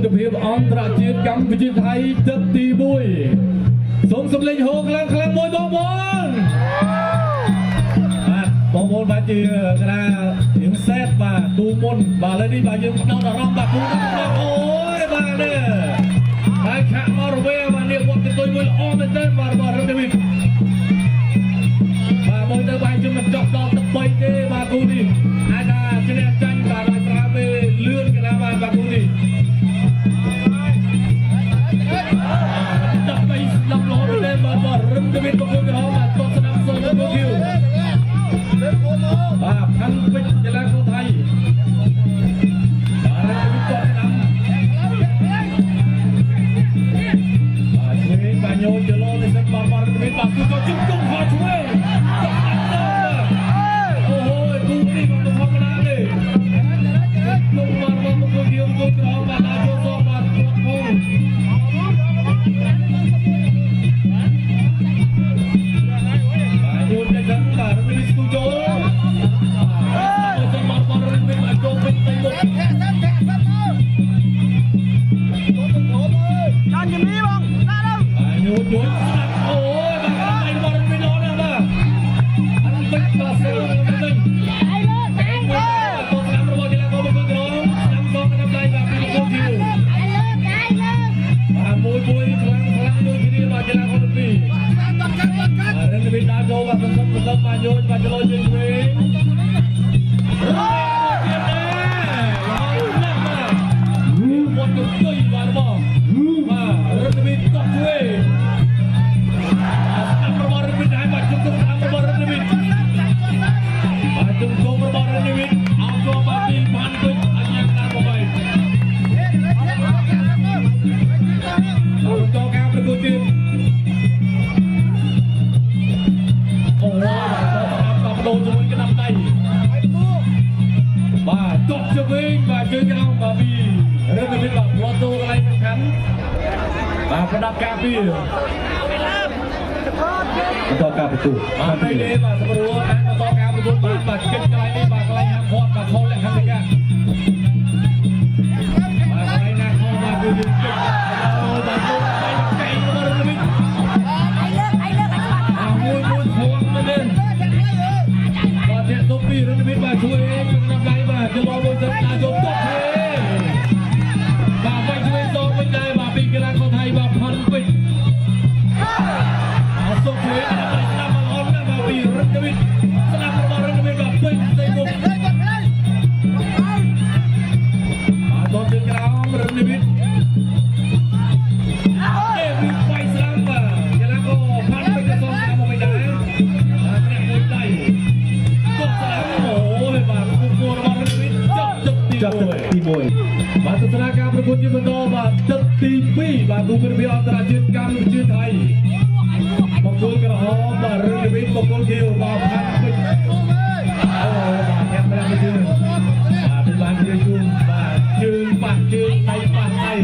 ទិភាពអន្តរជាតិកម្ពុជាថៃទឹកទី1សូមសម្លេងហូខ្លាំងខ្លាំងមួយបងប្អូនបងប្អូនបាទជាកណាយើងសេតបាទទូមុនបាទឥឡូវនេះបាទយើងផ្ដោតអារម្មណ៍បាទគូដល់អូយបាទនេះហើយខាក់មករវេបាទនេះវត្តទៅមួយល្អមែនទែនបាទរបស់រឹងដាវីតបាទមកទៅបាទជិះមិនចប់ដល់ទឹក3ទេបាទគូនេះអាចថាឈ្នះចាញ់បាទដោយប្រើពេលលឿនកណាបាទគូនេះដាក់បីស្ដាប់ល្អមែនទែនបាទរឹងដាវីតមកក្រោមបាទតបស្ដាប់សូមទៅគូបាទផាន់ពេជ្រកីឡាករថៃបាទវិទ្យាស្ដាំបាទឆ្វេងបាទញោចលោទៅសិនបាទវិទ្យាបាទគឺក៏ជុំជុំខោឆ្វេងអូហូគូនេះមិនធម្មតាទេលោកបាទមកគូគៀវគូក្រោមបាទអាចចូលសងបាទគាត់ផងបាទញោចទៅសិនបាទវិទ្យាគូចូលយល់ស្ដាប់អូយបាទឯងបរិបទល្អណាស់បាទអត់ពេចបាទសូមទៅវិញឯងលើកឯងលើកទៅស្ដាប់របស់កីឡាករមកក្រោមស្ដាប់សងកណ្ដាប់ដៃបាទពីលោកជឿឯងលើកបាទមួយខ្លាំងដូចគ្នាបាទកីឡាករទាំងពីរបាទរឹងវិដាចូលបាទសន្សំបាទយល់បាទចលោជើងវិញមកទៅជួយបាទបងបាទរឹងវិដាក៏ជួយរបស់រឹងវិដាហើយបាទជុំទៅតាមរបស់រឹងវិដាបាទជុំទៅរបស់រឹងវិដាអោចូលបាទពីបានពេញអញ្ញាតាមបបៃបន្តការប្រកួតទៀតអូបាទបដូរជាមួយកណ្ដាប់ដៃបាទតក់ជើងវិញបាទជើងក្រោមបាទពីរឹងវិដាបាទវត្តទៅកន្លែងសំខាន់បាទប្រដាប់ការពារបន្តការប្រទូបាទពេលនេះបាទសម្រួលណាបន្តការប្រទូបាទគិតកន្លែងនេះបាទកន្លែងហាក់គាត់បាទខលលក្ខណៈនេះបាទកន្លែងណាខលបាទគឺយើងគិតបាទលោកបាទកែរបស់រឹងវិដាមួយធំមែនបាទទៀតទុកពីរឹងវិដាបាទជួយក្នុងដៃបាទចលោមួយទៅដល់យកទុកទេបាទវិញជួយសងវិញដែរបាទពីកីឡាករថៃបាទផាន់ពេជ្រសូមជួយស្ដាប់មកអនណាបាទពីរឹងដាវីតស្ដាប់របស់រឹងដាវីតបាទពេញទៅមុខបាទតទៅក្រោមរឹងដាវីតវាស្រាំបាទកីឡាករផាន់ពេជ្រក៏ស្ដាប់មកមិនដែរបាទអ្នកមួយដៃក៏ស្ដាប់អូយបាទគូគូរបស់រឹងដាវីតចាប់ទឹកទី1បាទទស្សនាការប្រកួតជាបន្តបាទទឹកទី2បាទគូប្រភេទអន្តរជាតិកម្ពុជាថៃបង្គោលក្រហមបាទរឹងដាវីតបង្គោលខៀវបាទផាន់ពេជ្រអូបាទកាមេរ៉ាទៅជើងបាទបានជើងជូនបាទជើងប៉ះជើងដៃប៉ះដៃត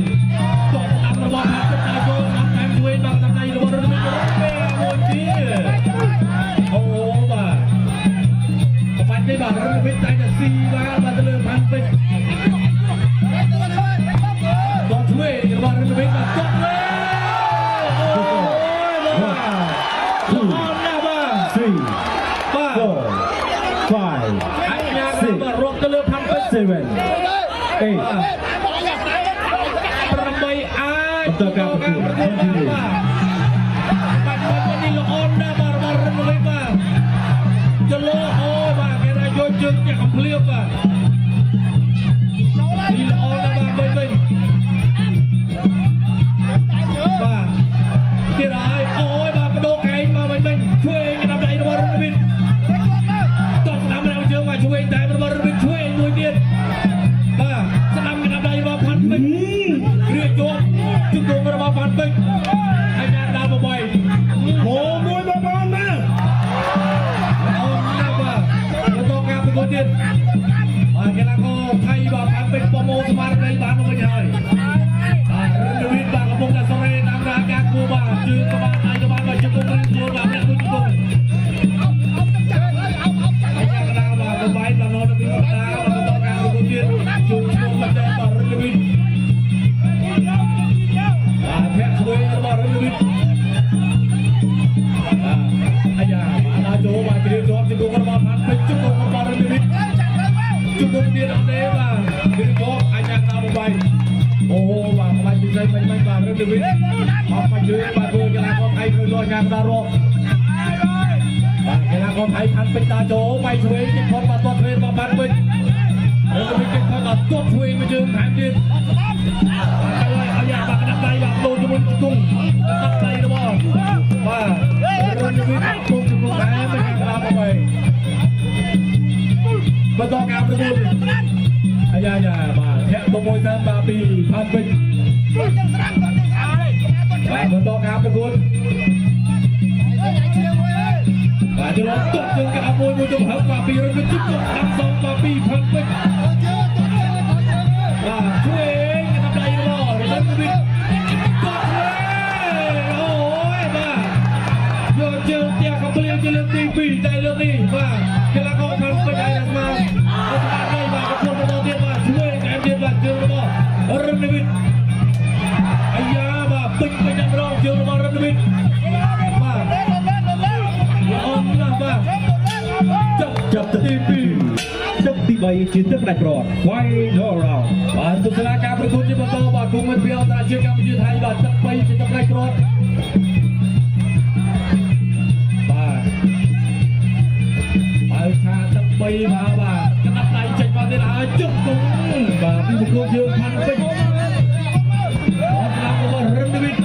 បស្ដាប់របស់ផាន់ពេជ្រដៃចូលស្ដាប់តាមជួយបាទតាមដៃរបស់រឹងដាវីតពេលមួយទៀតអូបាទបាច់នេះបាទរឹងដាវីតតែតែស៊ីបាទទៅលើផាន់ពេជ្រតបជួយរបស់រឹងដាវីតបាទតបលើ7 8 អាច បន្តការប្រកួតបាទបាច់នេះល្អណាស់បាទរបស់រឹងដាវីតបាទចលោអូបាទគេថាយកជើងចាក់កំភ្លៀបបាទនេះល្អណាស់បាទវិញបាទគេហើយអូយបាទបដូរកែងមកវិញជួយកណ្ដាប់ដៃរបស់រឹងដាវីតតោះស្ដាំមកជើងមកជួយតែរបស់រឹងដាវីតជួយមួយទៀតបាទស្ដាំកណ្ដាប់ដៃរបស់ផាន់ពេជ្ររៀបជាប់ជង្គង់របស់ផាន់ពេជ្រអាញាដល់បបៃហូមួយបងប្អូនណាអូនណាបាទបន្តការប្រកួតទៀតបាទកីឡាករថៃបាទផាន់ពេជ្រប្រមូលស្មារតីបានមកវិញហើយបាទរឹងដាវីតបាទកំពុងតែសរេតាមរយៈការគួរបាទជើងក៏បានដៃក៏បានបាទជង្គង់រៀងខ្លួនបាទអ្នកមួយជង្គង់អាញាដល់បាទបបៃបានដល់ពីដល់បន្តការប្រកួតទៀតជួបឈ្មោះបាទ รื่องดึงวิ่งออกมายืนมาดูกีฬาคนไทยคือรอยงานดารกกีฬาคนไทยพันเป็นตาโจไม่ช่วยจิตคนมาตัวเทรนมาพันเป็นเรื่องดึงวิ่งจิตคนมาตัวช่วยมายืนแผนยืนเอาอย่างปากนับใจแบบโดนจมูกตุ้งนับใจนะบ่ว่าเรื่องดึงวิ่งตุ้งจมูกแผลไม่แข็งแรงไปมาต่อการประมูลอายามาแทะตัวมวยแซมบาปีพันเป็นมาต่อการประมูลมาจะลองตบจึงกับมวยมวยจงหักบาปีเราจะจุดทั้งสองบาปีพันเป็นช่วยกันทำไรกันบ่เรื่องดึงวิ่งกดเลยโอ้ยมาโยนเจียวเตี้ยเขาเปลี่ยนจะเรื่องตีปีใจเรื่องนี้มาเวลาเขาพันไปได้มาช่วยงานเดียบเจอระบอรันวิทอายามาปิดไปจับรองเจอระบอรันวิทมาล้อมนะมาจับตีปีจับตีใบชิ้นเล็กกรอดไว้ดอเรามาตุสลาการประทุนที่ประตูบาคุมมันเพียวตาเชื่อการยืนไทยบาจับใบชิ้นเล็กกรอดมาชาจับใบมาบ้านับไตเจ็ดวันเดียวจุดตุ้งแบบที่บุกโยนพันไปออกหลังมาเริ่มดิบิด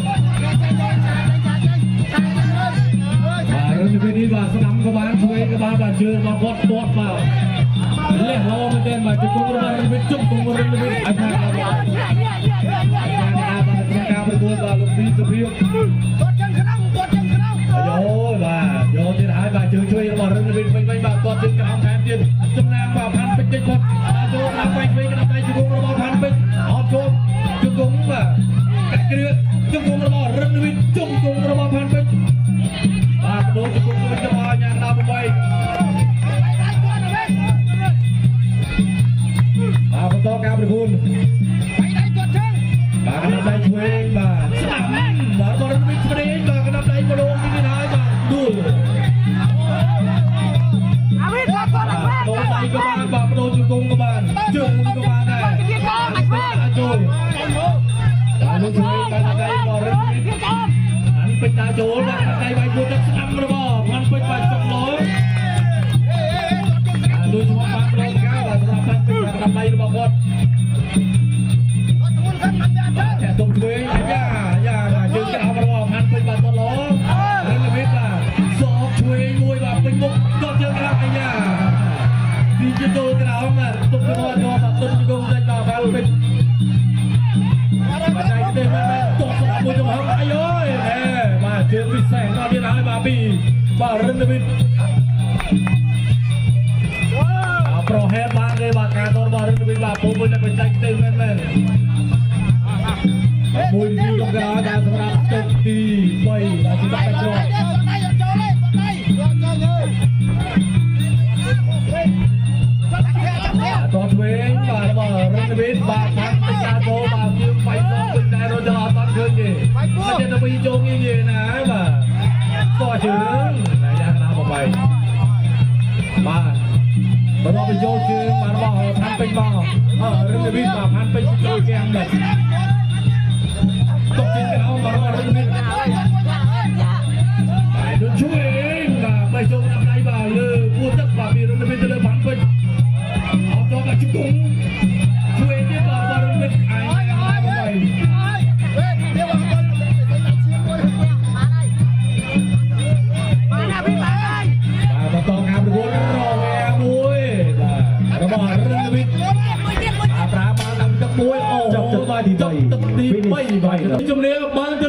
เริ่มดิบิดนี่ว่าสนามกบาลช่วยกบาลแบบเชื่อมาบดบดมาเลี้ยงเราไม่เต้นมาจุดตุ้งเริ่มดิบิดจุดตุ้งเริ่มดิบิดอาจารย์เราอาจารย์อาบาการประกวดบาลุบีสเปียโยมาโยที่ท้ายมาช่วยมาเริ่มดิบิดไม่บาตัวจึงกระทำแผนเดียนจำนางว่าพันเป็นเจ็ดคนโดนทำไปช่วยกันทำไปจุกงระบอพันเป็นออกโจมจุกงว่ากัดเกลือจุกงระบอเริ่มวิทจุกงระบอพันเป็นมาโดนจุกงเป็นจะมาอย่างดาวไปมาประตูการประคุณมากันทำไปช่วยมาสนามมาบอลวิทประเดี๋ยวมากันทำไปมาลงที่ท้ายมาดูโดนไต่กบาลบาปโดนจุกงกบาลจุกงกบาลได้อาโจตาลุช่วยกันได้บอลหันเป็นตาโจนะได้ใบบัวจับสนามระบอบมันเป็นใบสองร้อยลุช่วยบาปโดนก้าวสำหรับมันเป็นทำใบระบอบดแต่ตรงช่วยย่าจึงจะเอาระบอบมันเป็นใบตลอดเรื่องนี้ล่ะสอบช่วยมวยแบบเป็นมุกก็เจอกันไอ้ย่าดีจะโดนกระเอามาตุ้มกระบอกยอมมาตุ้มกระบอกได้ต่อไปเป็นมาใจเต็มมาตกสนามมวยจังหวะไอ้ย้อยแหมมาเจอวิแสงตอนที่ร้านมาปีมาเรนเดวินโปรเฮดบ้างเลยบางการตอนมาเรนเดวินมาผมมันจะเป็นใจเต็มแม่มวยดีตรงกลางการสำหรับจบตีไปมาสิบแปดจบตอนเวงมาแล้วมาเรนวิทบาพันเป็นการโตบายืมไปซ้อมเป็นนายโรจาตอนคืนนี่ไม่ใช่ต้องไปโจงยี่นะมาก็ถึงนายยักษ์น้ำออกไปมาเราไปโยจึงมาแล้วมาพันเป็นบ่อเรนวิทบาพันเป็นโจแกงแบบตกจริงกันเอามาแล้วเรนวิทไปโดนช่วยเองมาไปโจงทำไรบ่าเลยพูดจักบ่ามีเรนวิทจะเลยพันเป็นตัวกระจุกช่วยที่ต่อบอลเป็นไอ้ไปมาต่อการประกวดรอแวร์มวยระบอลเรื่องวิทย์ปราบมาทำจับมวยโอ้จับมาดีไปจับดีไม่ไปจำเนียบมันจะ